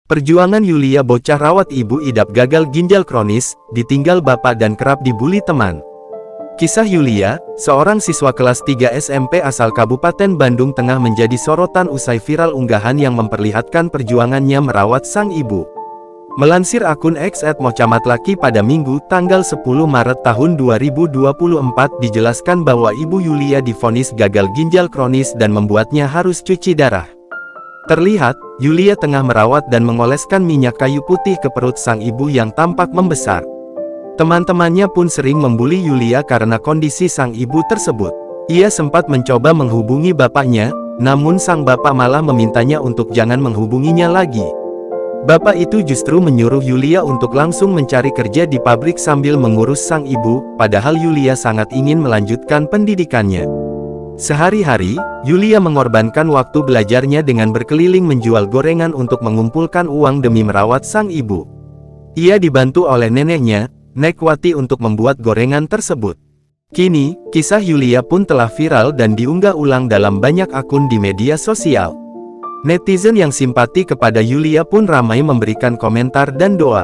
Perjuangan Yulia, bocah rawat ibu idap gagal ginjal kronis, ditinggal bapak dan kerap dibully teman. Kisah Yulia, seorang siswa kelas 3 SMP asal Kabupaten Bandung Tengah, menjadi sorotan usai viral unggahan yang memperlihatkan perjuangannya merawat sang ibu. Melansir akun X @mocamat_laki pada Minggu, tanggal 10 Maret tahun 2024, dijelaskan bahwa ibu Yulia divonis gagal ginjal kronis dan membuatnya harus cuci darah. Terlihat, Yulia tengah merawat dan mengoleskan minyak kayu putih ke perut sang ibu yang tampak membesar. Teman-temannya pun sering membuli Yulia karena kondisi sang ibu tersebut. Ia sempat mencoba menghubungi bapaknya, namun sang bapak malah memintanya untuk jangan menghubunginya lagi. Bapak itu justru menyuruh Yulia untuk langsung mencari kerja di pabrik sambil mengurus sang ibu, padahal Yulia sangat ingin melanjutkan pendidikannya. Sehari-hari, Yulia mengorbankan waktu belajarnya dengan berkeliling menjual gorengan untuk mengumpulkan uang demi merawat sang ibu. Ia dibantu oleh neneknya, Nekwati, untuk membuat gorengan tersebut. Kini, kisah Yulia pun telah viral dan diunggah ulang dalam banyak akun di media sosial. Netizen yang simpati kepada Yulia pun ramai memberikan komentar dan doa.